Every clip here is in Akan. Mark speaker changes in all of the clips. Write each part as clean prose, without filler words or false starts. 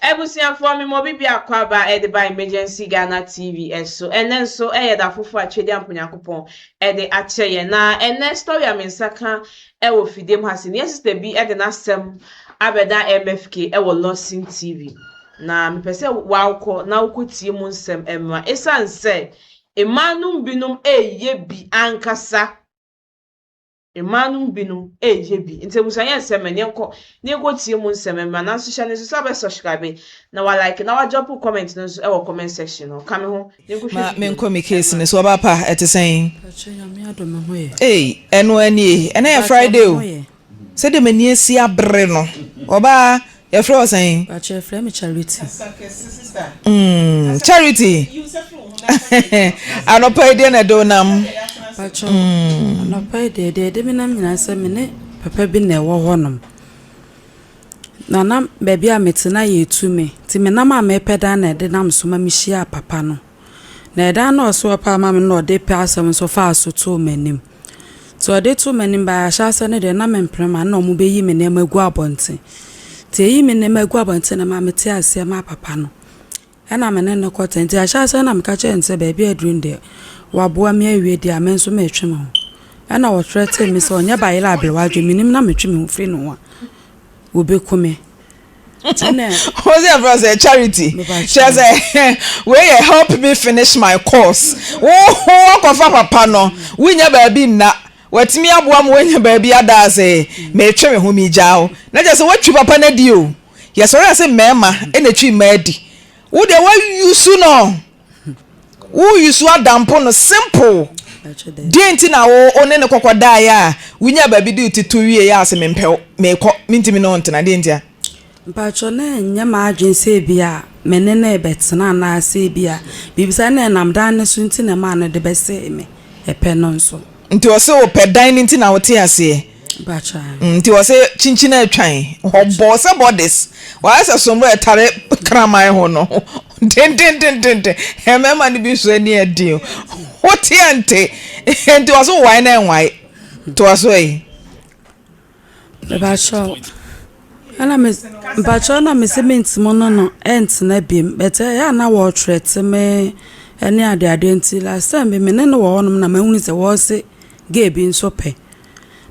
Speaker 1: Ebusia for me mo bibi akwaba e de by emergency Ghana TV so and then so da fufu achede amponyankopon e de acheye na ene story amensaka e wo fidem hase ne sister bi e de na sem abeda MFK e wo Lawson TV na me pese wa na ukotie mu nsem emma esanse emanum binum eye bi ankasa Emanum binum ejebi nte musanya nseme ne ko tie mu nseme ma na so hye ne so be subscribe na wa like na wa drop comment no so e wo comment section no ka me ho ne ko hwe
Speaker 2: me nko me case ne so ba pa etesen eno ani ena ya Friday o se de mani asi abre no oba ya fro sen
Speaker 3: ba che frɛ me Charity
Speaker 2: Charity anopa ide na do nam
Speaker 3: Pacho anopa de me nam nyina se me ne papa bi na ewo honom na nam baabi a metena ye tu me ti me nam a me peda na de nam so ma me hia papa no na eda na oso pa ma me no de pe asem so fa so to manim to de to manim ba sha se ne de na me mprema na omo be yi me na magu abonte ti yi me na magu abonte na ma me ti ase ma papa no ana me ne ko tenti a sha se na me ka che nse baabi adrun de waboa me awie de amenso me twem ho ana wo trete me so onya ba yela abere wadwe minim na me twem ho fri no wa obekume tene
Speaker 2: who's your brother Charity she say where you help me finish my course wo kofa papa no winya ba bi na watimi aboa mo winya ba bi ada say me twem ho mi jao na je say watwi papa na di o yesori say mema e na twi ma di wo de wa yusu no who you so dampo no simple denti na wo one ne kokoda ya winya ba bi di titu wie ya ase mempe me ko mintimi no ntena denti a
Speaker 3: mpacho na nya ma adwense bia menene ebetena na ase bia bibisa na namdan ne so nti na ma na de bese me epe no nso
Speaker 2: nti o se o pe dan nti na wo te ase
Speaker 3: mpacho
Speaker 2: nti o se chinchina atwan obo se bodies wa ase so mo etare kramai ho no den hemema ni bi so ani adi o ti ante nti o so why na why to so yi
Speaker 3: mpacho ana me mpacho na me cement mo no ent na biem bete ya na wo threat me ene ade nti last time me ne no wo no na mahunu se wo se ge bi nso pe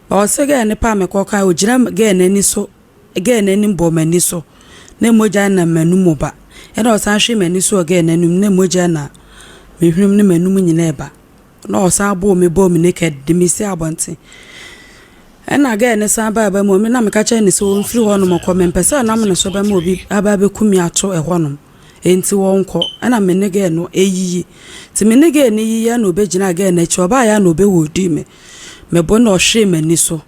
Speaker 3: ba o se ge ne pa me koka o gira ge na ni so ge na ni mbo mani so ne moja na manu mo ba ena o san hwe mani so ge na num ne moja na me hwem ne manum nyina eba na o san bo me naked de me si abonte ena ge ne san ba mo me na me ka che ne so mfiri ho no mo ko me mpesa na me ne so ba mo bi aba be kumi ato e ho no enti wo nko ena me ne ge no eyiyi ti me ne ge ne yiyi na obegina ge na chi oba ya na obewodi me bo na o hwe mani so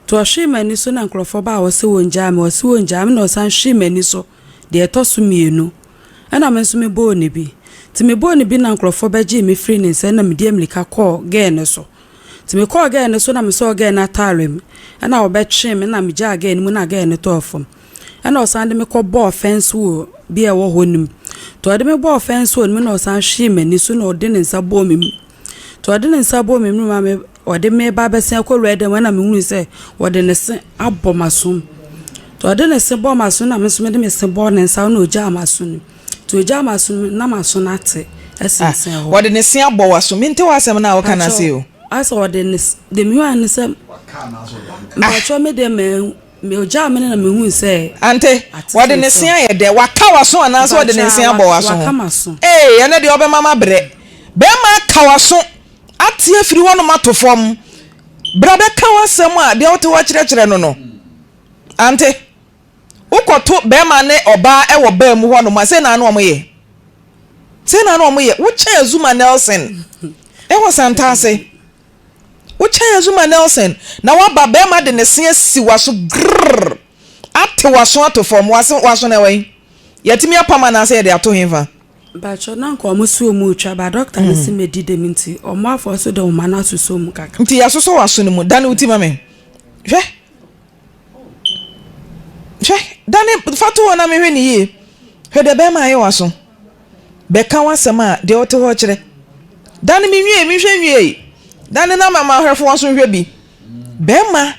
Speaker 3: to hwe mani so na nkrofo ba wo se wonja me na o san hwe mani so de etoso mienu ana me nso me bo ne bi ti me bo ne bi na nkrofo ba gi me free ne nse na me die mlika call ge ne so ti me call ge ne so na me so ge na tarem ana o be twe me na me ja ge ne mu na ge ne to fom ana o san de me ko bo offense wo bi e wo honim to de me bo offense wo me na o san hwe mani so na o de ne nsa bo me to de ne nsa bo me ma me o de me ba be sen ko rede na me hunu se o de ne se abomasom to de ne se bo maso na me so me de me se bo ne nsa na oja maso ni to oja maso na maso na te esense ho
Speaker 2: wo de ne se abo waso me nte wasem na wo kana se o
Speaker 3: asa wo de ne de mi wa ne se ma cho me de me oja me na me hu se
Speaker 2: ante wo de ne se ye de waka waso ana so wo de ne se abo waso ene de obe mama bre be ma ka waso ate afiri ho no matofom bra be ka wasem a de wo te wo kire no ante ukoto be ma ne oba e wo ba mu ho no ma se na no omoye wo cha Zuma Nelson e wo santase wo cha Zuma Nelson na wa ba be ma de ne se si waso grrr ate waso atofom waso na wen yetimi apama na se de ato hemfa
Speaker 3: ba cho na nko omusu omu twa ba doctor ne se medi de minti omo afo so de o mana suso mu kaka
Speaker 2: nti ya so waso ne mu dan utima me hwe dani fatu wona me hwe ni yi hwe de be ma ye waso be ka wasema de ote ho kire dani mi hwe nwie dani na mama hwefo waso hwe bi be ma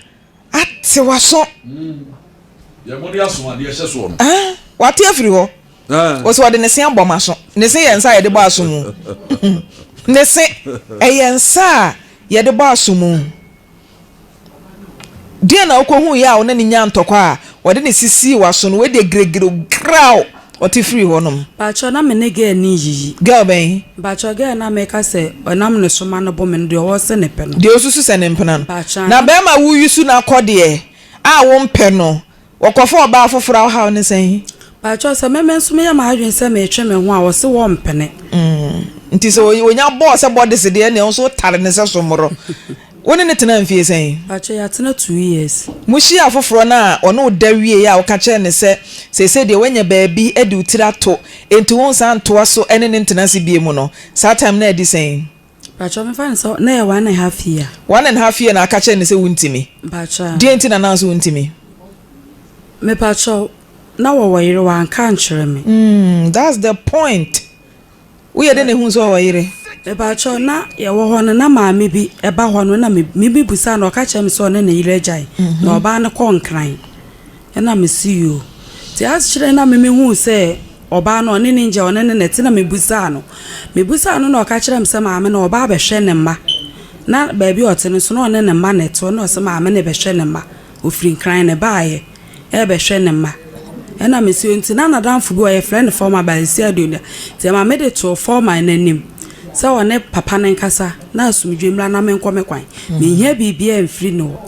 Speaker 2: ate waso
Speaker 4: ya mo dia so ade hye so no
Speaker 2: What if you was what in the same bomb? Nese and say the basum. Nese a sa ye the basum. Dear na who ya on any yan tokwa, or didn't see was on where the great growl. What if free one?
Speaker 3: Bacho na me ge ni
Speaker 2: girl bay.
Speaker 3: Bacho ge na make us say, or nam no so man bomb and the horse and a pen.
Speaker 2: The also send him penan. Now, Bema, who you soon are cordier. I won't penno. Walk off for about for our house and say,
Speaker 3: Bacho, some men so me am having some trim and one was so one penny.
Speaker 2: It is when your boss about this idea and also tiredness of tomorrow. When in it and fear saying,
Speaker 3: Bacho, it's not 2 years.
Speaker 2: Mushia for Frona or no dairy ya catch and say the when your baby edu tirato into one son to us so any internacy be mono. Satam near the saying.
Speaker 3: Bacho, me find so near 1.5 year.
Speaker 2: 1.5 year and I catch and say wunti me.
Speaker 3: Bacho,
Speaker 2: didn't announce wunti me.
Speaker 3: Me Bacho, now away one can't me.
Speaker 2: That's the point. We are then who's over
Speaker 3: Bacho na ya wo na ma me bi eba ho no na me bi busa na ka chem so na ile jai na oba na konkran na me see you ti as chire na me hu se oba na one ninja one ne neti na me busa no na ka chire me se ma me na oba be hwe ne ma na ba bi ote no so na one ne ma neto na se ma me ne be hwe ne ma ofrin kran ne baaye e be hwe ne ma na me see you na danfo bi o ye friend former ba si adunia ti ma me de to former na nim so one papa nkasa na asumdwemra na menkome kwan me hia bibia mfiri no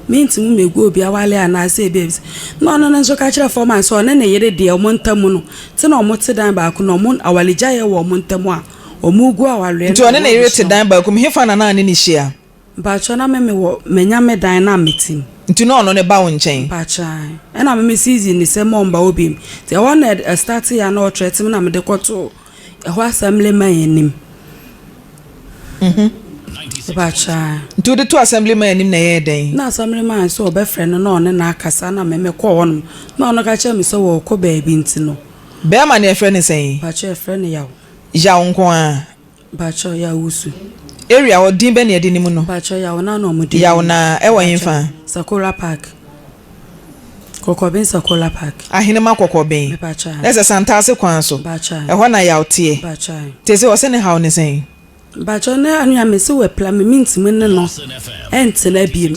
Speaker 3: me ntimu megu obi awale ana say babes no nso ka kire forman so one ne yere de omontamu no ti na omote dan ba ko no mon awaleja ye wo omontamu a omugu awale
Speaker 2: nti one ne yere te dan ba ko me hefa na na ne hia
Speaker 3: ba cho na me wo menya me dan na metim
Speaker 2: nti no ne ba wo nchen
Speaker 3: ba cha na me season ni se momba obi ti one start ya na o tretim na me de koto e ho assembly man enim Bacha.
Speaker 2: To the two assemblymen in the head.
Speaker 3: Na assemblyman so be friend no na akasa na me call on. No no ka che me so wo ko baby ntino.
Speaker 2: Be ma na friend saying.
Speaker 3: Bacha friend yawo.
Speaker 2: Ja nko a.
Speaker 3: Bacha ya usu.
Speaker 2: Area o din be na edi nimu no.
Speaker 3: Bacha yawo na no mudi.
Speaker 2: Yawo na e wo yimfa.
Speaker 3: Sakura Park. Kokobin Sakura Park.
Speaker 2: Ahine ma kokobin.
Speaker 3: Bacha.
Speaker 2: Ese santase kwan so.
Speaker 3: Bacha.
Speaker 2: E ho na yawo tie.
Speaker 3: Bacha.
Speaker 2: Tese o se ne how ne saying.
Speaker 3: Bacho na anu amese we plan me mintimu ne no ente na biem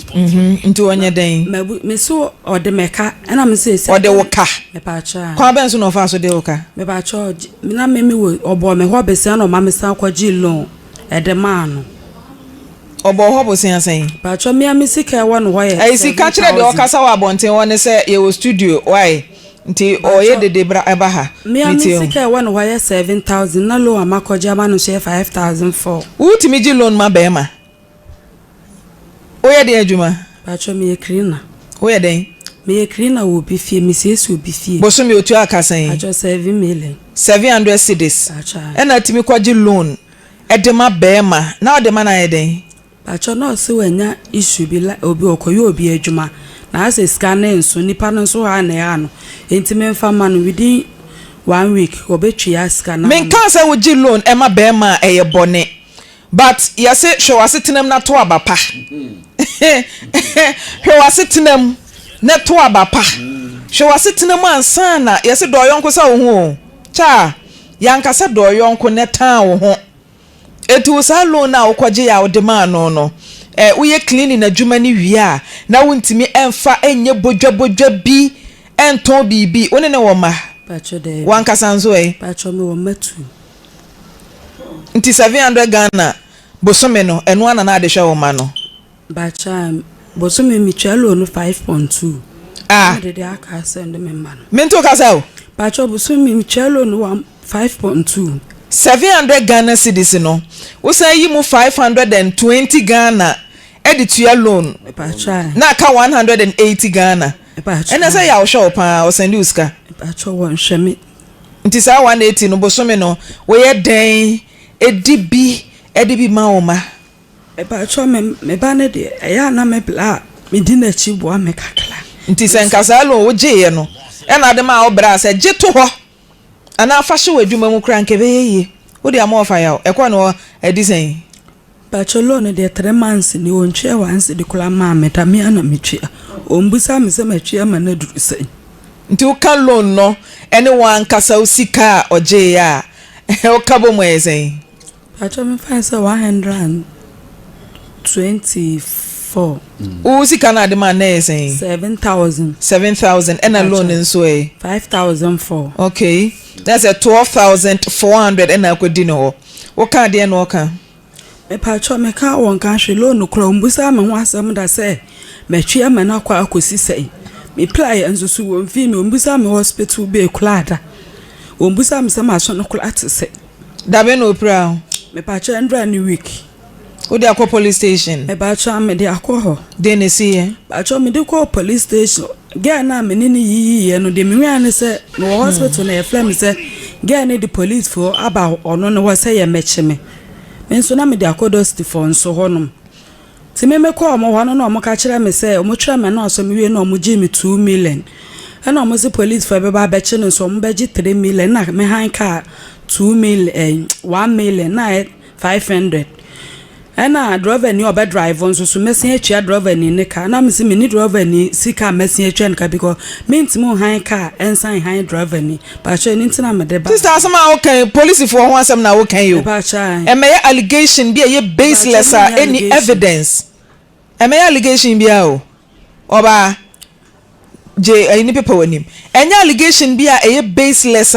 Speaker 2: nti onye den
Speaker 3: me so ode meka na me se
Speaker 2: ode woka
Speaker 3: me bacha
Speaker 2: kwa ben so no fa so de woka
Speaker 3: me bacho na me we obo me ho bese na ma me san kwaji loan ede ma no
Speaker 2: obo ho bo sen asen
Speaker 3: bacho me amesika wa no ho ye
Speaker 2: ai si ka kire de okasa wa bonten won se ye wo studio why nti oye de bra eba ha
Speaker 3: me amesika wa no ho ye 7,000 na loan amakoja ma no share 5,004
Speaker 2: utimi ji loan ma be ma oye de adwuma
Speaker 3: bacho me krina
Speaker 2: oye den
Speaker 3: me krina wo bi fie me siesu bi fie
Speaker 2: bo so me otu akasan
Speaker 3: bacho 7 million
Speaker 2: 700 cedis
Speaker 3: bacho
Speaker 2: ena timi kwaji loan edema be ma na odema na eden
Speaker 3: bacho no se wanya issue bi la obi okoyo obi adwuma na ase scan nso nipa nso ha na ya no enti memfa ma no within 1 week obetwi ya scan na
Speaker 2: men kan say woji loan e ma be ma eye bone but yase hwewase tenam na to abapa hwewase tenam na to abapa hwewase tenam ansa na yase do yonko sa wo ho cha yankasa do yonko ne tan wo ho etu sa loan na okwaje ya odema no uye cleaning adwuma ni wia na wontimi emfa enye bodwa bi enton bibi one ne wo ma
Speaker 3: bacho de
Speaker 2: wankasa nzo
Speaker 3: bacho me wo matu
Speaker 2: nti 700 Ghana bosome no eno ana na ade hwa wo ma no
Speaker 3: bacha bosome mi twalo no 5.2 de aka send me ma no
Speaker 2: mento kasa o
Speaker 3: bacho bosome mi twalo no 5.2
Speaker 2: 700 Ghana cedis no wo say yi mu 520 Ghana editua loan
Speaker 3: bacha
Speaker 2: na ka 180 Ghana ena say ya wo hwe pa o send uska
Speaker 3: bacho won hweme
Speaker 2: nti sa 180 no bosome no wo ye den edibi ma wo ma
Speaker 3: bacho me ba ne de ya na me bla me di na chi bo me kakla
Speaker 2: nti senkasa loan wo gye no ena de ma wo bra say gye to ho ana fa hwe wadwuma mu kra nkebe yeye wo de amofa ya ekwa no edisen
Speaker 3: bacho loan de 3 months ni onche once de kula ma meta me ana metwa ombusa me se metwa ma na duru sen
Speaker 2: nti uka loan no anyone kasa usika oje ya okabo mo esen
Speaker 3: pacho me find say 124
Speaker 2: usika na de man na esen
Speaker 3: 7,000
Speaker 2: and a loan nso
Speaker 3: 5,004
Speaker 2: okay that's a 12,400 and akodi no what can dey no kan
Speaker 3: me pacho me ka won kan hwe loan kro mbusa me ho asem da say me twe me na kwa akosi sei me play enzo su won fi me mbusa me hospital be kulada won busa me sama so no kula tse
Speaker 2: da be no pra
Speaker 3: me pacho endra ni week
Speaker 2: o dey akọ police station
Speaker 3: me pacho me dey akọ ho
Speaker 2: dey ne see eh
Speaker 3: pacho me dey call police station get na me ni yiyi no dey me wan ne say no hospital na e flame say get na the police for about ono no say ye meche me nso na me dey akọ dusty for nso honom ti me call mo ho no mo ka kire me say mo kire me na so me wie na mo gi me 2 million ana mo say police for be ba beche no so mo be gi 3 million na me han ka 2 million 1 million na 500 ana driver ni oba drive on so mesin atwa driver ni ne ka na me say me ni driver ni sika mesin atwa nka because me ntimo han ka ensan han driver ni ba cho ni ntina me de ba
Speaker 2: sister asema okay police for ho asem na wo kan you
Speaker 3: ba cha
Speaker 2: e may allegation be ye baseless any evidence e may allegation be o oba je any people wanim any allegation be ye baseless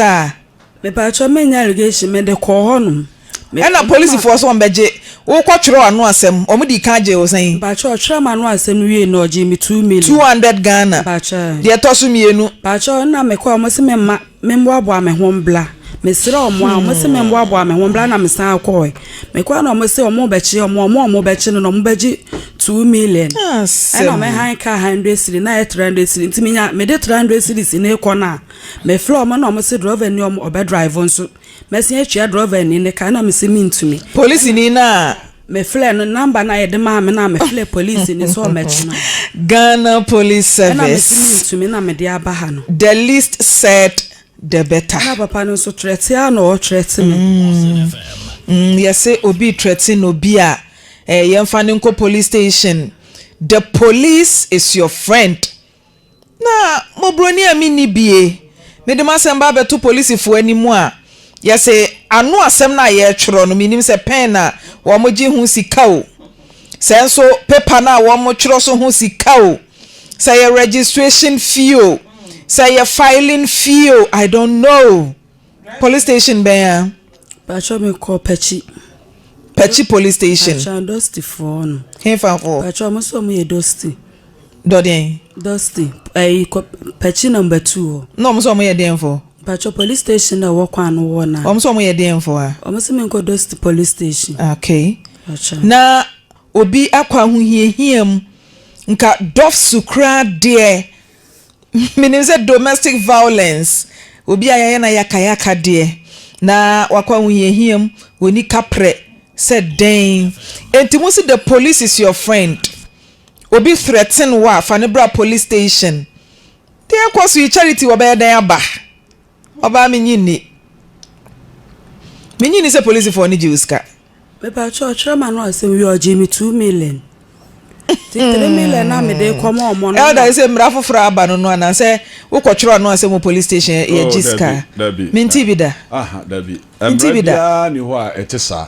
Speaker 3: me ba cho me nya allegation me de ko honum
Speaker 2: na police for so mbeje wo kwotwero anu asem omudi ka je wo san
Speaker 3: ba cho twere anu asem wie na oji me 2 million
Speaker 2: 200 Ghana
Speaker 3: ba cho
Speaker 2: de tosu mienu
Speaker 3: ba cho na me ko mo se me ma me mboabo me ho mbla me sira omo a mo se me mboabo me ho mbla na me san ko me ko na mo se omo be chi omo be chi no mo beji 2 million ana me han ka 100 cedi na 300 cedi ntimi nya me de 300 cedi ne ko na me flow mo na mo se driver ni omo obe drive nso me se atwa driver ni ne ka na me se mi ntumi
Speaker 2: police ni na
Speaker 3: me flare no number na yede ma me na me flare police ni so me chi no
Speaker 2: Ghana Police Service
Speaker 3: na me se mi ntumi na me de aba ha no
Speaker 2: the least said the better
Speaker 3: na papa no so threatia na o threat me
Speaker 2: yes obi threatin obi a yemfa ne nko police station the police is your friend na mo broni ami ni bie me de masem ba beto police fo animu a yes anu asem na ye tworo no minim se pen na wo mo gi hu sika o senso paper na wo mo tworo so hu sika o say your registration fee o say your filing fee o I don't know police station be
Speaker 3: ba cho me ko pechi
Speaker 2: police station
Speaker 3: ba cho dusty for no
Speaker 2: Hefa for
Speaker 3: ba cho mo so mo ye dusty
Speaker 2: Dodien
Speaker 3: dusty pechi number 2
Speaker 2: no mo so mo ye den for
Speaker 3: ba cho police station na wo kwa no wo na
Speaker 2: o mo so mo ye den for
Speaker 3: o mo se me ko dusty police station
Speaker 2: okay
Speaker 3: ba cho
Speaker 2: na obi akwa hu hiehiem nka dof sukra de menim say domestic violence obi ayaya na yakayaka de na wakwa hu hiehiem woni kapre said den entimusi the police is your friend obi threaten wa fanebra police station dey akwaso yi charity wo be den aba oba menyini say police for ni jiuska
Speaker 3: me ba cho man no say we oji me 2 million 3 million na me de komo omo no
Speaker 2: elder say mra foforo aba no na say wo kwotwero no say mo police station ye jiska minti bida
Speaker 4: aha dabi emra ni ho a etesa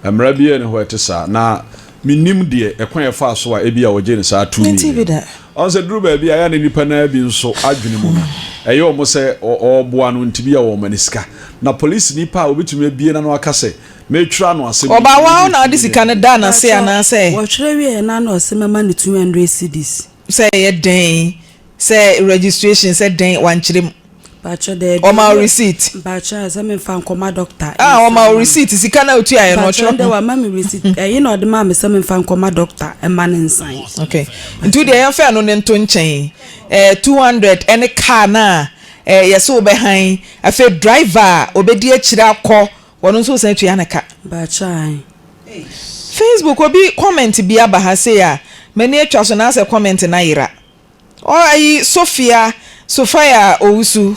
Speaker 4: emra bia ni ho etesa na minim de ekwan ye fa so a ebia wo je ni sa 2
Speaker 2: minti bida
Speaker 4: on se dru ba bia ya ni nipa na bi nso adwene mu eye o mo se oboa no ntibia wo maniska na police nipa obitumi bia na no aka se metwa no asem
Speaker 2: oba wa na adi sika ne da na se ana se
Speaker 3: wo twere wie na na osemema ni 200 cedis
Speaker 2: say ye den say registration say den wan chirem
Speaker 3: bacho de
Speaker 2: o ma receipt
Speaker 3: bacho say me fan koma doctor
Speaker 2: o ma receipt sika na otu aye no
Speaker 3: chro de wa ma me receipt you know de ma me say me fan koma doctor e ma ne nsan
Speaker 2: okay ntu de yan fa no ne nto nchen 200 any car na yes o be han afa driver obedi akira akọ wono so san tuya naka
Speaker 3: bacho
Speaker 2: Facebook obi comment bi aba ha say ya mani atwa so na say comment na yira o ayi Sophia Owusu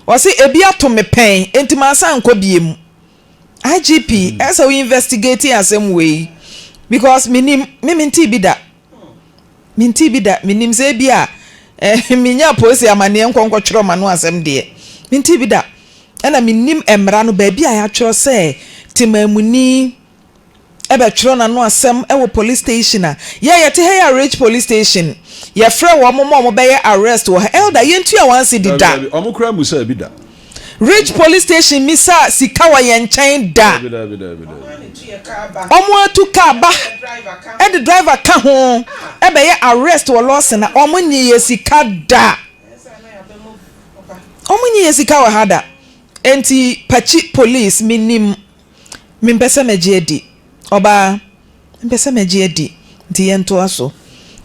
Speaker 2: o say ebi ato me pen entima san ko biem IGP as we investigate asem way because minti bida minim say bia minya posi amane enkonko twero ma no asem de minti bi da na minnim emra no ba bia ya twero se timamuni ebe twero na no asem wo police station a ye te here rich police station ye frɛ wo mo be ye arrest wo elder yentu a wansi di da
Speaker 4: omo kura musa bi da
Speaker 2: rich police station misa sika wa ye nkyɛn da omo atu ka ba e the driver ka ho e be ye arrest wo Lawson na omo nyi ye sika da omo nyi ye sika wa hada enti pachi police minim mimpese meje di oba mimpese meje di nti ye nto aso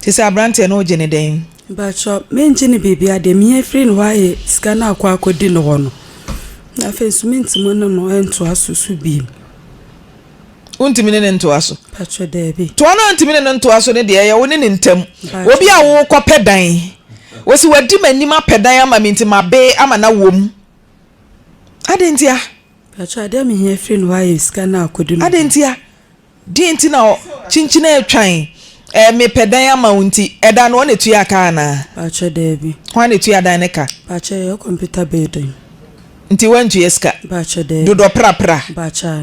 Speaker 2: ti se abrante no gene den
Speaker 3: ba cho menjini bibia de me free no waye sika na akwa akodi no ho no na face mo no ento aso su bi
Speaker 2: untimi ne nto aso
Speaker 3: ba cho de bi
Speaker 2: to na untimi ne nto aso ne de ye wo ne ntam obi a wo kɔ pedan wo si wadi manima pedan ama minti mabe ama na wom adentia
Speaker 3: ba cho de me here free no waye sika na akodi no
Speaker 2: adentia di nti na chinchina etwan me pedan ama unti eda no ne tuya ka na
Speaker 3: ba cho de bi
Speaker 2: ho ne tuya dan ne ka
Speaker 3: ba cho your computer building
Speaker 2: nti wantu yeska
Speaker 3: ba cho de
Speaker 2: dodo prapra
Speaker 3: ba cha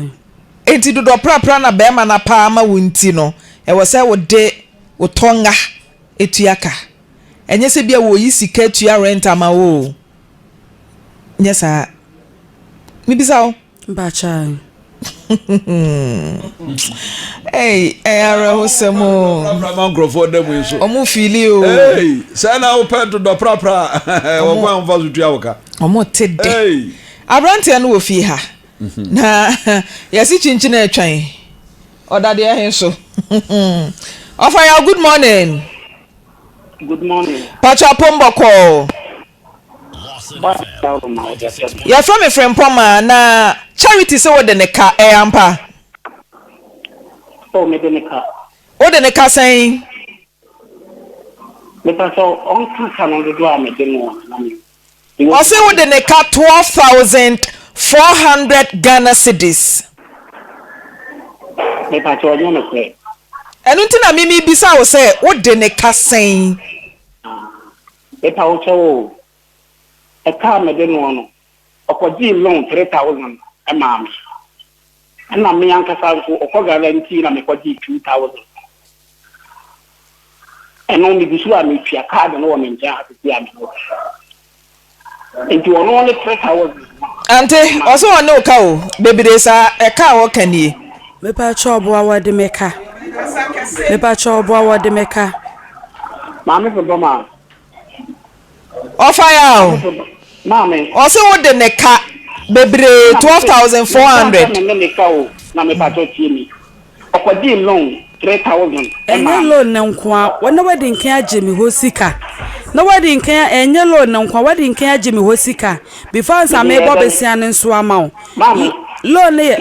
Speaker 2: enti dodo prapra na be ma na pa ama unti no e wo se wo de wo tonga etuya ka enye se bia wo yi sika tuya rent ama wo nyesa mi bisa o
Speaker 3: ba cha
Speaker 2: hey ara hosemo
Speaker 4: mangrofo dem so
Speaker 2: omo fili o
Speaker 4: hey say na open to do prapra wo kwa mfa so tuya woka
Speaker 2: omo tede
Speaker 4: hey
Speaker 2: abrante no wo fi ha na yesi chinchina etwan odade ehin so ofaya good morning pacha pomboko ya from a friend poma na charity so de ne ka ampa
Speaker 5: me de ne ka
Speaker 2: o de ne ka sen
Speaker 5: me pa so on ka no do a me de no na me
Speaker 2: o se wo de ne ka 12,400 Ghana cedis
Speaker 5: me pa so yo no kwe
Speaker 2: enu ntina mimi bisa wo se wo de ne ka sen
Speaker 5: me pa o so e ka me de no okoji loan 3,000 e ma me na me yanka sa so guarantee na me koji 2,000 eno mi bisu a me tua card no wo me nja ati a me enti wono ne 3,000
Speaker 2: ante oso won no ka o bebire sa e ka wo kanie
Speaker 3: me pa cho obo awade meka
Speaker 5: ma me fo ma
Speaker 2: ofaya o
Speaker 5: Mame,
Speaker 2: also what the neka bebere 12,400
Speaker 5: me ka o na me pa to tie mi okodi loan 3,000
Speaker 3: enye loan na nkwa wona wadi nkan age me hosika na wadi nkan enye loan na nkwa wadi nkan age me hosika before sa me bo besia ne nso ama o
Speaker 5: Mame,
Speaker 3: loan ye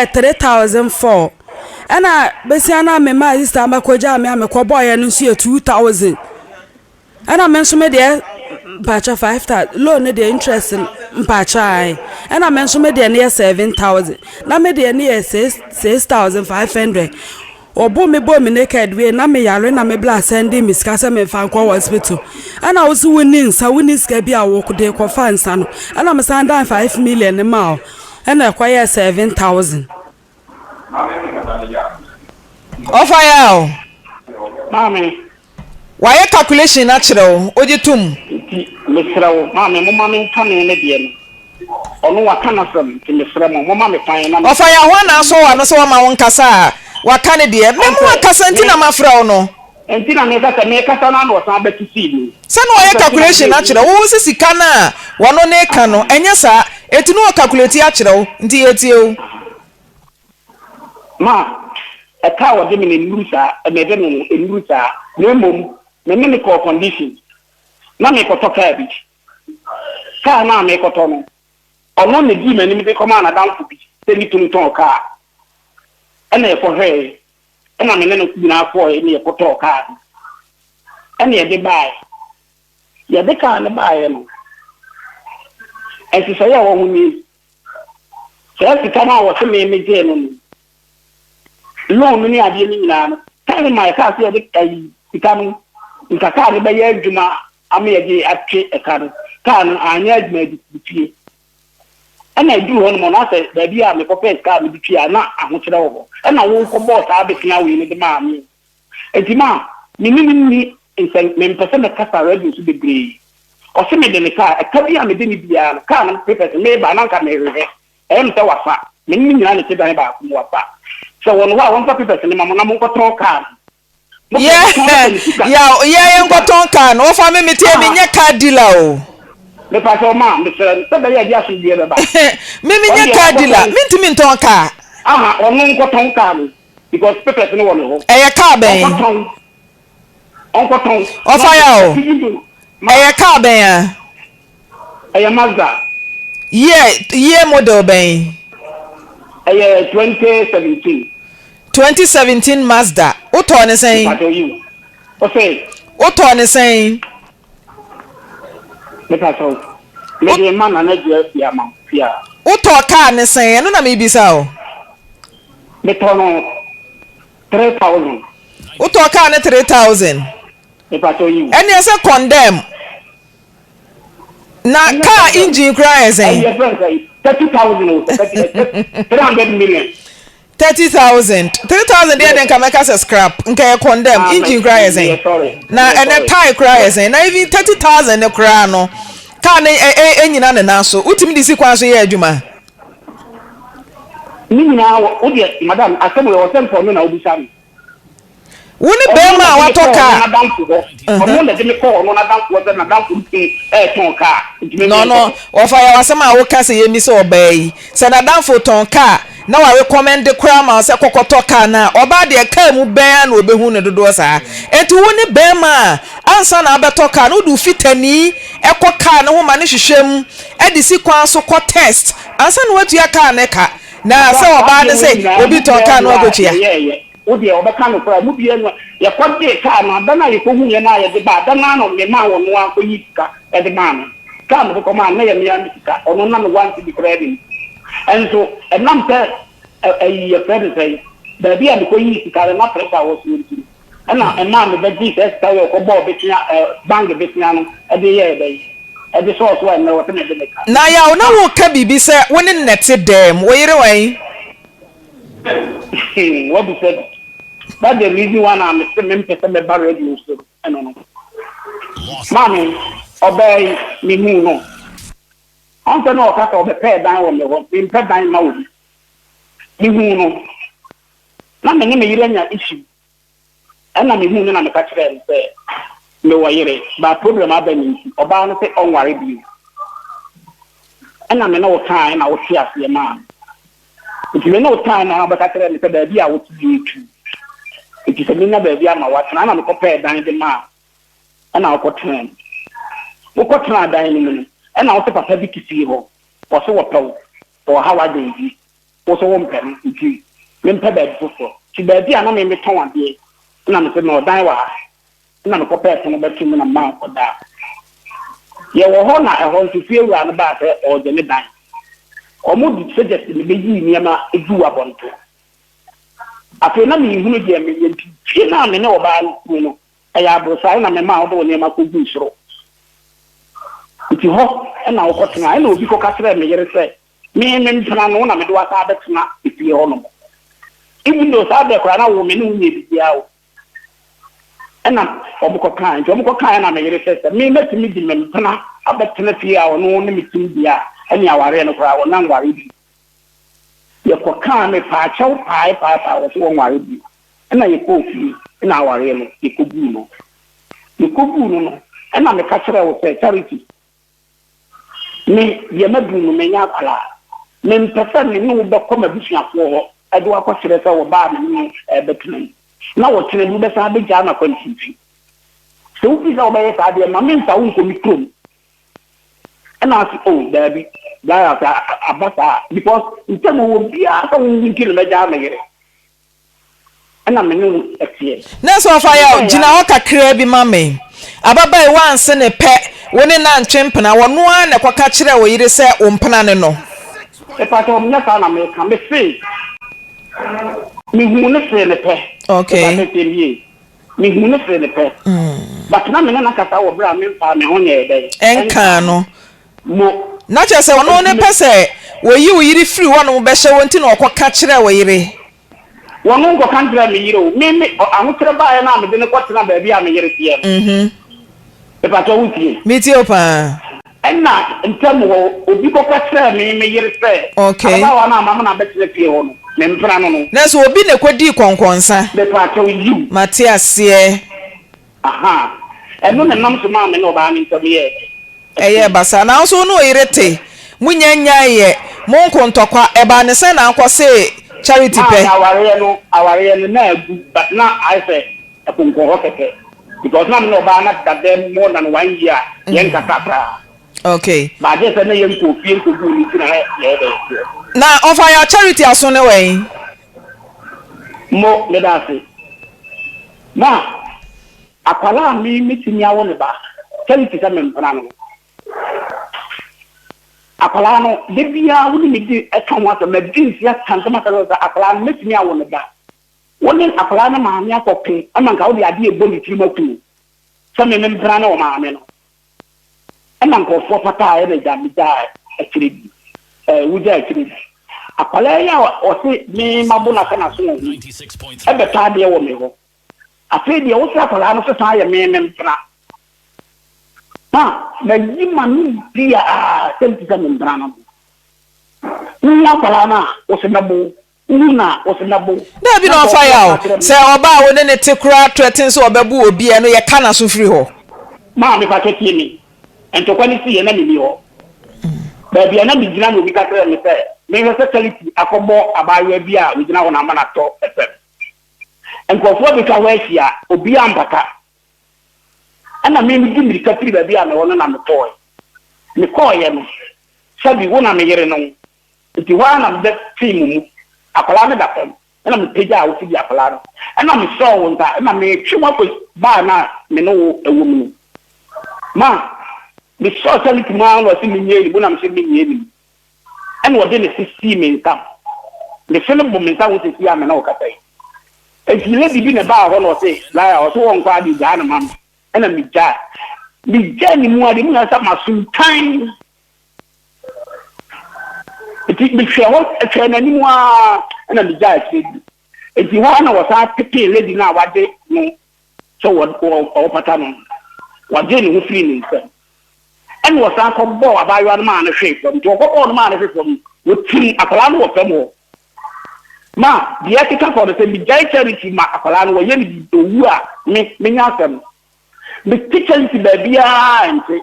Speaker 3: 3,004 ana besia na me ma sister amakoja me amekobo ye no nso ye 2,000 ana me nso me de Pacha 5,000 loan the interest mpacha and I mention me the 7,000 na me the near 6,500 obo me naked we na me yare na me bla sending me skasa me fan kwa hospital and I was winning ska bia wo de ko fansa no and I'm send down 5 million ma and I acquire 7,000
Speaker 2: offer ya
Speaker 5: Mame,
Speaker 2: why calculation natural ojitum
Speaker 5: mesra wo mame mo mame tane ne de no ono waka na sam ti mesra mo mame fan na
Speaker 2: offer ya ho na so wa no so ma won kasa waka ne de me mo kasa ntina mafra no
Speaker 5: enti na me kasa na no san betu si ni
Speaker 2: se no why calculation natural wo sisika na wono ne ka no enya sa eti no calculate actual nti etie o
Speaker 5: ma e ka wo de me ne nusa me de no nusa ne mom me ne ko condition na me koto ka bi ka na me koto no ono ne di mani me ko ma na dan bi se ni tun ton ka ena e ko he ena me ne no na afọ e ne koto ka ena e de bai ya de ka na bai no e se ya wo hu ni se ti kana wo se me je no lo ni ade ni na no ka ni mai ka se de kai ti kanu nka car ne bɛyɛ adwuma ama yɛde atwe ɛka no car no anyɛ adwuma de pie ɛna aduru hɔ no mo na sɛ baabi a mekɔpɛ car no de pie na ahokyerɛ wɔ hɔ ɛna wo nkɔbɔ saa bɛsia wei ne de maa me etima minni nsɛn mempɛsɛ me kasa radio so bebree ɔsɛ me de ne car ɛka bi a me de ne bia no car no papers me ba na nka me rehɛ ɛyɛ sɛ wafa minni nyina ne tedan ba ko wafa sɛ wɔn hɔ a wɔn fa papers ne ma mo na mo nkɔtɔn car
Speaker 2: yeah nkɔtɔn car no wɔfa me metie me nyɛ car dealer o
Speaker 5: me pa so ma me sɛ bɛ yɛ dia so bia ba
Speaker 2: me nyɛ car dealer mentimi ntɔn car
Speaker 5: aha ɔno nkɔtɔn car no because papers ne wɔ ne hɔ
Speaker 2: ɛyɛ car bɛn
Speaker 5: nkɔtɔn
Speaker 2: ɔfa ya o ɛyɛ car bɛn a
Speaker 5: ɛyɛ Mazda
Speaker 2: year model bɛn
Speaker 5: ɛyɛ 2017
Speaker 2: Mazda wotɔ ne sɛn wotɔ ne sɛn
Speaker 5: me man na gye afia ma fia
Speaker 2: wotɔ car ne sɛn ɛno na mebisa o
Speaker 5: me tɔ no 3000
Speaker 2: wotɔ car ne 3000 ɛne ɛsɛ condemn na car engine kura ɛsɛn
Speaker 5: 30,000 300 million
Speaker 2: 30,000 deɛ den ka meka sɛ scrap nka yɛ condemn engine kura ɛsɛn na ɛne tire kura ɛsɛn na even 30,000 ne kura no car ne enyina ne nan so utimi di si kwan so yɛ adwuma
Speaker 5: ni nyina wo de madam asɛm wɔ sɛm fɔ no na obisa mi
Speaker 2: woni bɛma a watɔ car
Speaker 5: ɔno na de me kɔ ɔno na danfo wɔ na danfo tɔn car
Speaker 2: no ɔfa yɛ wasɛm a woka sɛ yɛmi sɛ ɔbaa yi sɛ na danfo tɔn car na wa recommend kora ma sɛ kɔkɔtɔ car na ɔbaa deɛ car mu bɛn na obehu ne dodoɔ saa enti woni bɛma a ansa na abɛtɔ car no du fitani ɛkɔ car no ho ma ne hwehwɛm ɛde si kwan so kɔ test ansa na watua car ne ka na sɛ ɔbaa de sɛ obi tɔn car no agotua
Speaker 5: o de obeka no kora mu bie no ye kwade car no da na ye ko hu ye na ye de ba da na no me ma wo no an ko yi sika e de ma no car no ko ma na ye me an sika ono na no want to be credit enso enam pe ye credit say da bia me ko yi sika na pressure wo so nti na na me be di se sta yo ko bo betia bank betia no e de ye be e de so so na wo te me de ka
Speaker 2: na ya na wo ka bibi se wo ne nete dem wo yire wan
Speaker 5: what you said. That's the reason why I'm saying me radio so I don't know. Mommy, obey me no. I'm saying no ka obey pay down on me pay down now. Me no. Na me me yire nya issue. And na me hu na me ka kire say me wa yire ba problem abani oba no say on worry bi. And na me no time na wo tia se ma. If you know time na ba ka kire me say da bi a wo ti tu. It is a mina baby ama what na me compare dan de ma na okotran okotran dan ni mu na wo papa bi kisi ho wo so wo paw wo hawa de bi wo so wo mpem nti me mpa ba fofo ti baby ana me ton ade na me se no dan wa na me compare to no betu na ma ko da ye wo ho na e ho nti fie wura no ba se o de ne dan o mu di suggest me yi niama edu abonto afi na me hunu de me yenti fie na me ne oba no aya abrosa na me ma odo ne ma ko gu soro nti ho na wo kotena na obi ko kasere me yere se me ntana no na me do asa abetena fie ho no even though sa be kra na wo me ne unye bibia o na obuko kan na me yere se me metimi di me ntana abetena fie a no ne metim bia ene aware no kra wo na nware bi ye ko kan me pa chaw pai wo so nware bi na ye ko fi na aware no ye ko bu no na me ka kire wo se charity me ye madu no me nya kala me mpesa me no be ko mabusuafo ho e do akosire se wo ba me betena na wo tene du be sa be ja na kwantifi so ubi za obaye sa de ma me nsa wo ko mikrom na asi oh dabi la abasa because ntemo wo bia so nkiri me ja me yere na me no etie
Speaker 2: na so fa ya gina ho kakra bi ma me ababai wanse ne pe woni na ntwempena wono a na kwaka kire wo yire se wo mpena ne no
Speaker 5: e pa to me ka na me ka me fe me hu ne fe ne pe
Speaker 2: okay
Speaker 5: me hu ne fere ne pe but na me na kasa wo bra me fa me ho ne dey
Speaker 2: enka no
Speaker 5: mo
Speaker 2: na che se wono ne pese wo yi wo yiri free wono be hye wonti na okoka kire wo yiri
Speaker 5: wono ngo kan kire me yiri o me anu kire ba ya na me de ne kwotena ba bia me yiri tie e pa to wutie
Speaker 2: mi ti opa
Speaker 5: enna ntem wo obi ko kwotena me yiri se
Speaker 2: okay
Speaker 5: ba wa na mama na betle fie ho no me mpra no no
Speaker 2: na so obi ne kwodi konkonsa
Speaker 5: be pa to you
Speaker 2: Matias ye
Speaker 5: aha eno ne nam so ma me no ba ni ntam ye
Speaker 2: eye basa na so no irete munyanya ye monko ntokwa eba ne se na akwose charity pe
Speaker 5: aware no na agu but na I say akunko hokeke because na me no ba na that more than 1 year yen kakapra
Speaker 2: okay
Speaker 5: ba je se na yen ko fie ko bu ni tina ye
Speaker 2: na offer your charity aso ne wen
Speaker 5: mo le da se na akwala mi mitini awo ne ba charity sa me mpana no akwala no de bia woni mi di etonwa so me din sia tantama ka so akwala no mitini awo ne ba woni akwala no ma mi akope amanka wo de ade ebo ni tiri maku so me mpana no ma me no amanka fo pata e de jami da akiri wuja akiri akwala ya o se mi mabuna kana so e be ta de wo me ho afi de wo se akwala no so sa ya me mpana na yima ni dia senti ka membrana na palana o se nabo na o se nabo
Speaker 2: da bi no fire se oba wo ne tekura threaten so obebu obi e no ye kana so free ho
Speaker 5: ma me fa ketie ni ento kwani si ye na mi ho ba bia na bi gina no bi ka tell me say me se quality akobo abayo bi a we gina ho na ma na to fm enkofo bi ka wa hia obi ambaka ana me mi gimri ka tri ba bia na wono na me toy me koye no sabi wona me yere no nti wa na me team mu akola me da fam ana me peja wo ti akola no ana me so wo nta ana me twa ko ba na me no ewo mu ma me so sali ti ma no si me nyeri bona me se me nyeri ana wo de ne si me ntam le film bo me ntam wo si ame na wo katai e ti le bi ne ba ho no se la ya o so won kwa di ga na mam ana mi ja ni mu ade mu na sa masuntan eti bi hwe na ni mu ana mi ja eti wa na wasa pepe lady na wade no so wo pata no wade ni hu free ni nse en wasa ko bo abayo na ma na hwe fam to ko no ma na hwe fam wo tin akala no wo fam ho ma dia kita for the mi ja charity ma akala no wo ye ni dowu a me nya fam the kitchen ti baby ante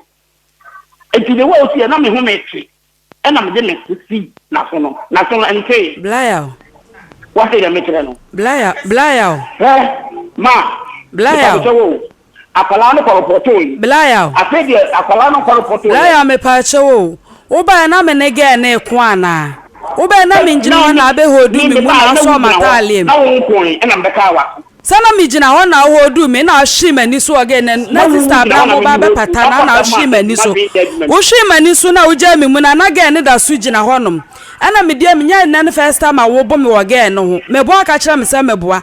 Speaker 5: enti de wo si na me hu metri e na me de me si na so no ante
Speaker 3: blaya
Speaker 5: what say the metri no
Speaker 3: blaya
Speaker 5: ma
Speaker 3: blaya
Speaker 5: akala no ko portoi
Speaker 3: blaya
Speaker 5: afedi akala no ko portoi
Speaker 3: blaya me pa chewo wo ba na me ne ge na eku ana wo ba na me ngina ho na abe hodu me mu na so matalem
Speaker 5: na wo ko e na mbeka wa
Speaker 3: sana mi jina ho na hodu me na hwi mani so again na sister Abraham ba be pata na hwi mani so wo hwi mani so na wo ja me mu na again da so jina ho nom ana me dia me nya na first time a wo bo me again no ho me bo aka kira me se me boa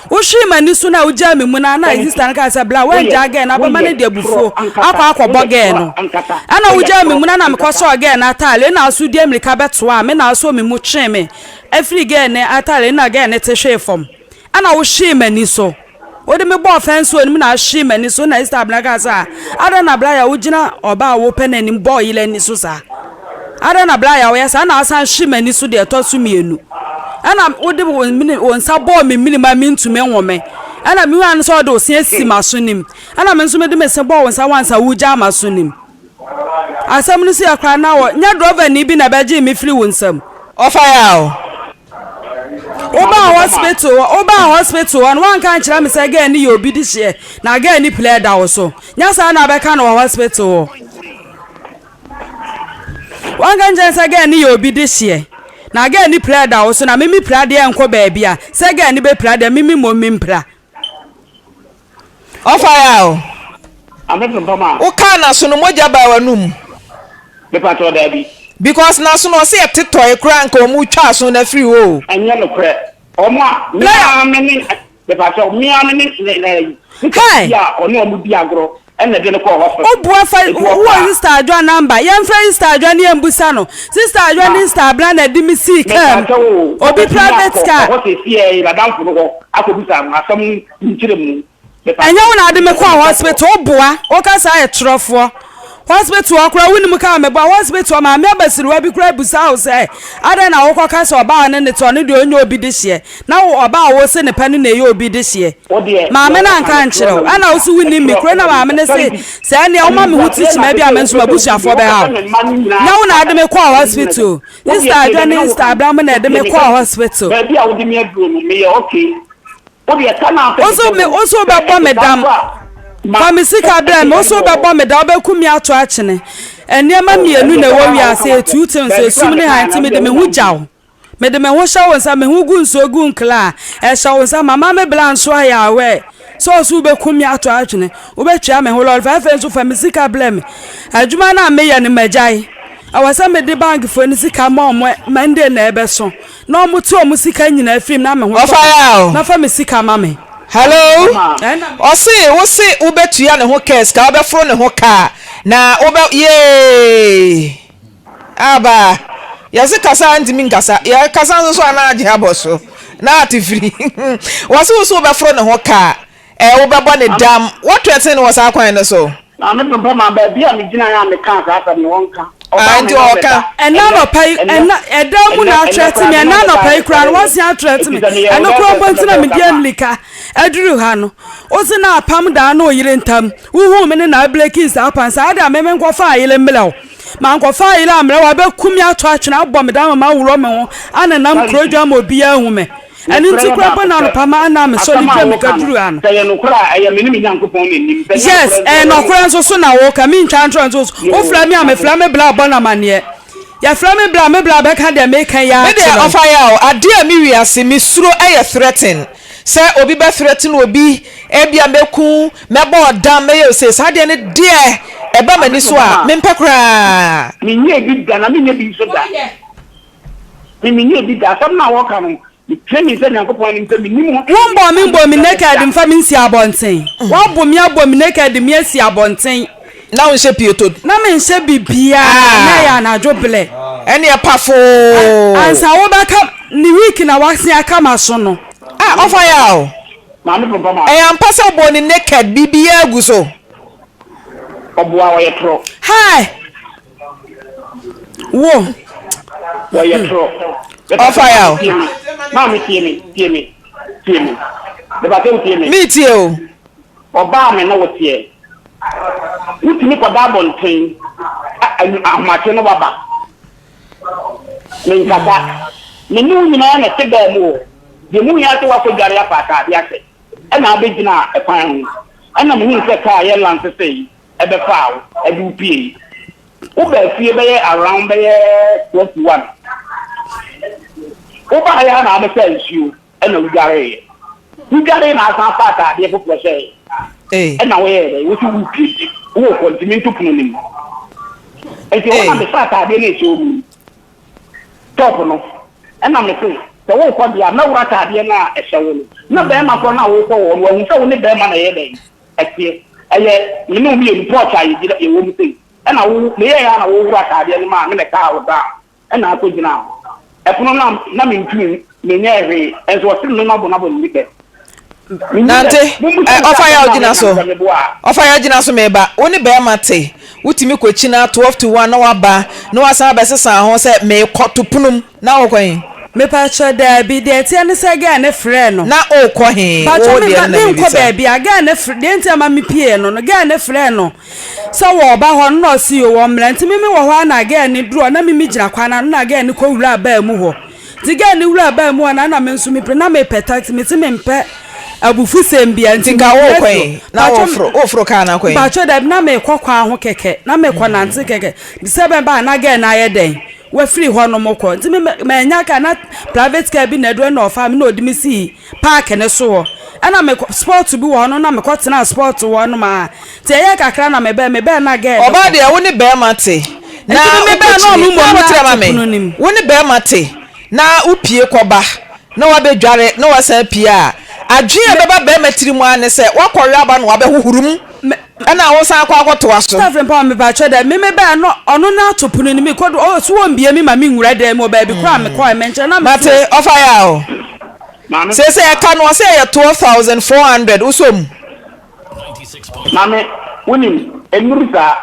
Speaker 3: wo hwi mani so na wo ja me mu na sister na ka se bla wan ja again na ba mane de bufuo akwa bo again no ana wo ja me mu na me kwaso again na atale na so dia mlika beto a me na so me mu twe me every again na atale na again te hwe fom ana wo hwi mani so o de me bo offense o ni na hwi mani so na sister Abnaga sa ada na bla ya wo gina oba wo penani boy ile ni so sa ada na bla ya wo ya sa na asan hwi mani so de to so mienu ana wo de wo nsa bo me minima mintume nwome ana mi wan so de o si masonim ana me nso me de me se bo wo nsa wansa wo ja masonim asam no si akra na wo nya driver ni bi na beji me free wo nsam
Speaker 2: offer Oba hospital and one kan kira me say again ni obi di hye na again ni play da wo so nya sa na be ka no hospital one kan kira say again ni obi di hye na again ni play da wo so na mimi play de enko ba bia say again ni be play de mimi mo mimpra offer
Speaker 5: amefo bama
Speaker 2: o ka na so no moja ba wanum
Speaker 5: be pato da bi
Speaker 2: because na so no say tetoy kra nka o mu twa so na free wo
Speaker 5: anya no kra omo a me the pastor me
Speaker 3: Hi.
Speaker 5: yeah or no be agro and the call hospital.
Speaker 3: Oh, boy, who is Sister John number? Young friend Sister Johnny and Busano. Sister Johnny Star Brand at Dimisi come. Or be private car.
Speaker 5: What is here? Madame for I could be some children.
Speaker 3: And you want to make a hospital, boy. What can I trough for? Hospital, I cry when you come about hospital. My members will be crab house. I don't know what cast or barn and the tornado you'll be this year. Now about was in a penny you'll be this year. Mamma and can't and also we need me. Crana, say, Sandy, our mamma who teach maybe I'm in Swabusha for the house. Now, I don't make a hospital. This time, Johnny Star Brahman at the make a hospital.
Speaker 5: Maybe I will give me a room. Okay.
Speaker 3: Also, about Madame. Famisika blame also baba me da obeku mi ato achene enema mienu na wo wi ase 2 things so sumne hanti me de me hu jaw me de me ho sha wonsa me hu gu nso gu nkla e sha wonsa mama me blan so ya we so so obeku mi ato achene obetwa me ho lol fa so famisika blame adwuma na me ye ne majai awasa me de bank fo ni sika ma omo mande na ebe so na omo tu omo sika nyina film na me ho na fa me sika ma me.
Speaker 2: Hello. Osi ubetuya ne ho case ka obefro ne ho car na obe ye aba yase kasa ndimi nkasa ya kasa so ana age aboso na atifiri wase so obefro ne ho car obebo ne dam what you say no was akwan ne so
Speaker 5: na me papa ma ba bia me gina ya me kan ka asa ne wonka
Speaker 2: and oka
Speaker 3: and now pay and edam na attract me and now pay crown once you attract me and no problem na me dem lika aduru ha no o se na apam da na oyire ntam wu me na blackis apan sa ada me nko fa ayile mbelaw ma nko fa ayile amra wa be kumi ato atwena abom da ma wuro me ho ananam krodwa ma obi ahu me and into crop na no pama na me so libre me kaduru ha no
Speaker 5: say no kra aye me ni nyankopon ni
Speaker 3: yes no kra so na wo ka me ntwa ntwa so o fla me am fla me bla bona mane ya fla me bla be ka de me kan ya
Speaker 2: me de offer ya ade a mi wi ase mi suro aye threaten say obi be threaten obi ebia meku mebo dam me yo say sa de ne de e ba mani so a me mpekra
Speaker 5: mi nye bi da na mi nye bi so da mi nye bi da sam na wo ka no training say nyankopon ni ntemi ni mo
Speaker 3: won bo mi naked mfa mi nsi abonten won bo mi naked mi asi abonten
Speaker 2: na won she pieto
Speaker 3: na me nse bibia na ya na joble
Speaker 2: ene e pafo
Speaker 3: ansa wo ba ka ni week na wase aka ma so no
Speaker 2: offer ya o
Speaker 5: ma me papa ma
Speaker 2: am pasa bo ni naked bibia gu so
Speaker 5: oboa wo ye tro
Speaker 3: hi wo
Speaker 5: ye tro
Speaker 2: offer ya o
Speaker 5: ma me tie me de ba te tie me
Speaker 2: me tie o
Speaker 5: oba me na wo tie utimi ko da bonten ahmache no baba me nkata me nu nyina na te da mu de mu ya te wa ko gare apa ka bia se e na abegina e kwan ho ana me hu se ka ye lance sei e be faaw e du pie o ba fie be around be 21 o ba ya na be say you e na ugare na asa pata de ko say e na we wo tu pie wo continue to punim e ti o na be pata de na so mu top no e na me say so wo ko dia na wura ta de na e hyewo no na be ma ko na wo ko wo wo nso wo ne be ma na ye den e tie eye ni no mi report ayi dire e wo mu say e na wo me ye ya na wo wura ta de ma me ka wo da e na ko gina e puno na me ntumi me nyere e so tin no na bo ni ke
Speaker 2: nante offer ya ogina so meba woni be mate wutimi kwachi na 12 to 1 na waba na wasan besesa ho se me kotopunum na wokwan
Speaker 3: me pa cho da bi de tie ne se ga ne frɛ no
Speaker 2: na okɔ he
Speaker 3: o de na me ko ba bi aga ne frɛ de ntia ma me pie no no ga ne frɛ no so wo ba ho no si o wo mranti me wo ho na ga ne duro na me gina kwana na ga ne ko wura ba mu ho ti ga ne wura ba mu na me nso me pre na me petax me ti me mpe abufu sembia
Speaker 2: ntinga wo kwen na ofro ka na kwen
Speaker 3: ba cho da na me kwakwa ho keke na me kwa nante keke bisebe ba na ga na ye den we free ho no moko nti me nya ka na private car bi na do na ofa me na odimi si park ne so ana me sport bi wo no na me kwatena sport wo no ma ti ye kakra na me be na ga
Speaker 2: oba de wo ni be mate na
Speaker 3: me be na no mo
Speaker 2: tira me wo ni be mate na upie koba na wa be dware na wa san pie adwene beba be matirimu ane se wakɔwe aba no wabehuhurum ana wo san kwa akɔto aso
Speaker 3: Stephen Paul me ba chede me ba no ono na atopunu ni me kodo o so won bia me ma me nwura dem o ba bi kra me kɔ menche na
Speaker 2: mate offer ya o say e ka no say 12,400 usom
Speaker 5: mame wonim enurisa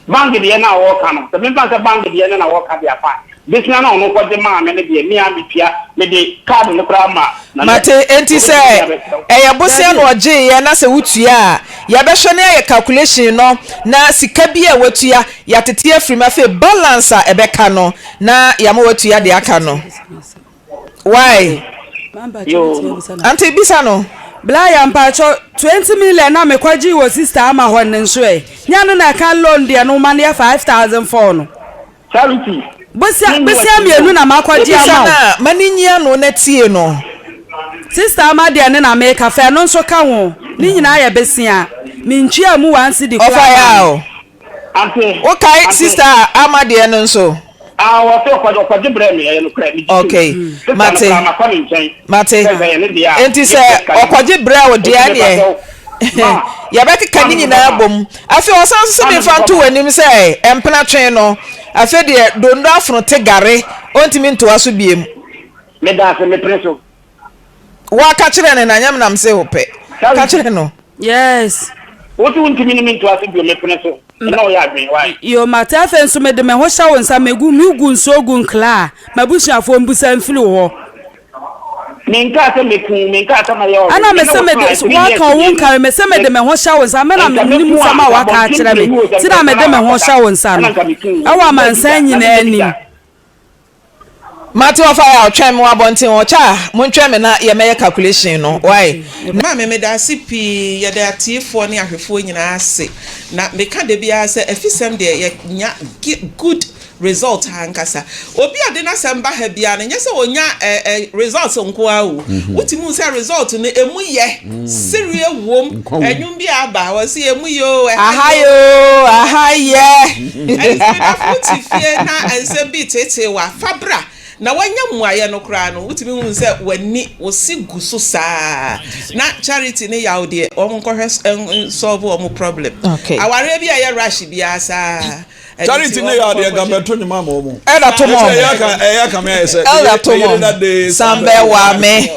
Speaker 5: bank de na wo ka no me bank de na wo ka dia fa besina na ono ko de ma me de mi abipia me de card no kra ma
Speaker 2: mate enti say e bosia no oje ye na se wutua ya be hwe na ye calculation no na sika bi e watua ya tete afiri ma fe balance a e be ka no na ya ma watua de aka no why anti bisa no
Speaker 3: bla ya mpacho 20 million na me kwaji wo sister ama ho ne nso e nya no na ka loan de no man ya 5,004 no
Speaker 5: charity
Speaker 3: bosia mienu na makwaji ama
Speaker 2: na maninyia no na tie no
Speaker 3: sister ama de ne na me ka fe no nso ka wo ni nyina ya besia me ntwia mu wansi di
Speaker 2: offer ya o
Speaker 5: ante
Speaker 2: okay sister ama de no nso
Speaker 5: wa fe ko de bre me no kra mi
Speaker 2: okay mate enti se okwaje bre wo de ane ya be keka ni nyina abom afi osan so de fanto wanim se empena twen no afi de dondo afro te gare ontimi nto aso biem
Speaker 5: me da se me preso
Speaker 2: wa ka kire ne na nyam nam se hope ka kire no
Speaker 3: yes
Speaker 5: what you ontimi ni nto aso biem me preso no ya adwen why
Speaker 3: yo mata fe nso me de me ho sha wonsa megu migu nso gun kla mabusuafo mbusa mfiri ho
Speaker 5: minka se minka ta ma yo
Speaker 3: ana me se me de wa ka won ka me se me de me ho sha wonsa me na me ni mu sama wa ka kire me ti na me de me ho sha wonsa no awa mansan nyina anim
Speaker 2: mate offer ya twem wa bonten o cha mon twem na ye meye calculation no why
Speaker 6: ma me da sipi ye da tiefo ne ahwefo nyina ase na me ka de bia se Afisem de ye nya good result hankasa obi ade na samba ha bia na nyese onya result nko a o utimu se result ne emu ye serie wom enwum bia aba wo se emu yo
Speaker 2: ahaye
Speaker 6: na futi fie na ensem bi tete wa fabra na wanya muaye no kra no utimi hu se wani wosi guso saa na charity ne yawo de omo nkɔhwɛ solve omo problem aware bi aye rush bia saa
Speaker 4: charity ne yawo de gambeto nyuma ma omo
Speaker 2: eda to mo
Speaker 4: eya ka me say
Speaker 2: eda to mo sambe wa me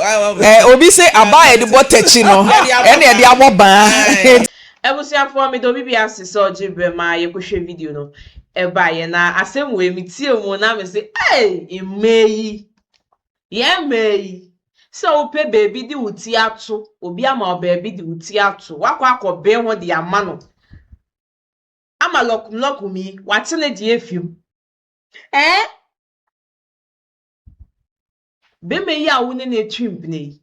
Speaker 2: obi say abaye de botachi no ene e de aboban
Speaker 1: ebusiafo mi do bibia sise ojibre ma ye kohwe video no eba ye na asem we mi tie mu na me say emeyi ye meyi so pe baby di uti ato obi ama baby di uti ato wakwa akobe ho de ama no ama lokumi watene di efim be meyi a woni na etwimpne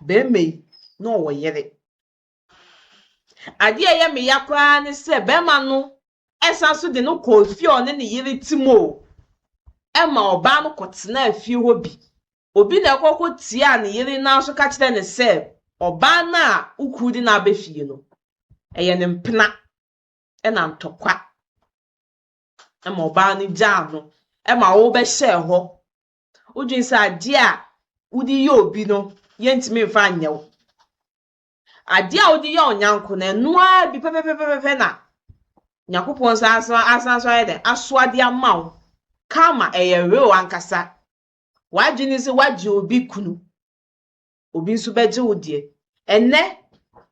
Speaker 1: be meyi no wo yere ade ye me yakwa ne se be ma no esanso de no kofi one ne yiri timo ema oba no kotena afie ho bi obi na ekoko tie ne yiri na so ka kire ne se oba na ukudi na abefie no eye ne mpena na ntokwa ema oba ne gya no ema wo be hye ho udwin sa ade a udi ye obi no ye ntimi mfa anyewo ade a udi ye onyanko na noa bi pepepepe na nyakopon asanso ayede asoade amawo kama eyere ankasa wagini se waji obi kunu obi nso beje odie enne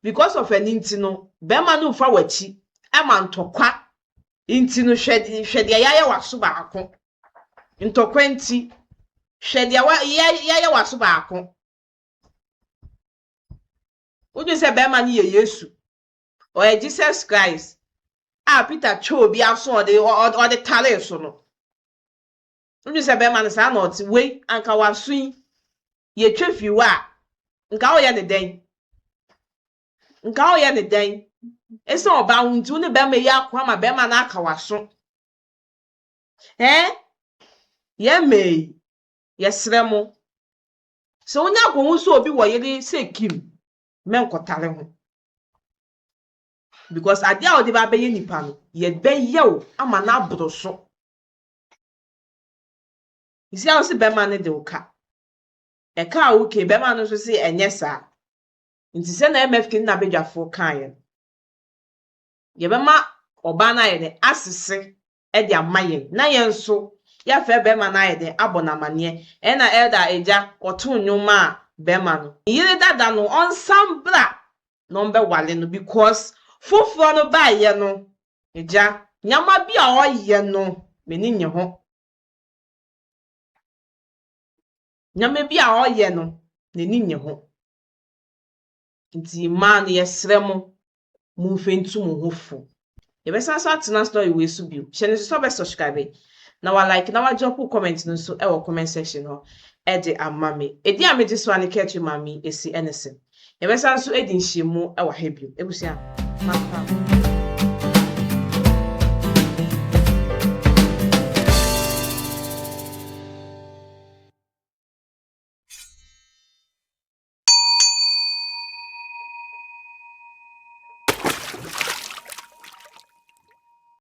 Speaker 1: because of an intino be ma no fa wachi ema ntokwa intino hwede yaya waso baako ntokwa nti hwede yaya waso baako ojo se be ma ni Yesu o Jesus Christ Peter cho bi aso o de tale so no ndu se be man sa na oti we anka wasun ye twafi wa nka o ye ne den ese oba huntu ne be ma ye akwa ma be ma na aka waso ye me ye sremo so onya ko so obi wo ye se kim men kotare ho because ade a odi ba be ye nipa no ye be ye o ama na abro so isi a o se be ma ne de oka eka okay be ma no so say enye sa nti se na MFK na bedwafo kan ye ye be ma oba na ye de asese e de amaye na ye nso ya fe be ma na ye de abona mane e na elder eja oto nwuma be ma no yire dada no onsambra no be wale no because foforo no ba ye no eja nyama bi a oye no meni nye ho nyama bi a oye no neni nye ho nti man yesremo mu fentu mu hofo ye be sanso atena story we su bio hye so be subscribe na wa like na wa drop comment no so e wo comment section no e de amame edi amedi so ane ketchu mami esi enese ye be sanso edi nhyiemu e wa ha bio ebusia maka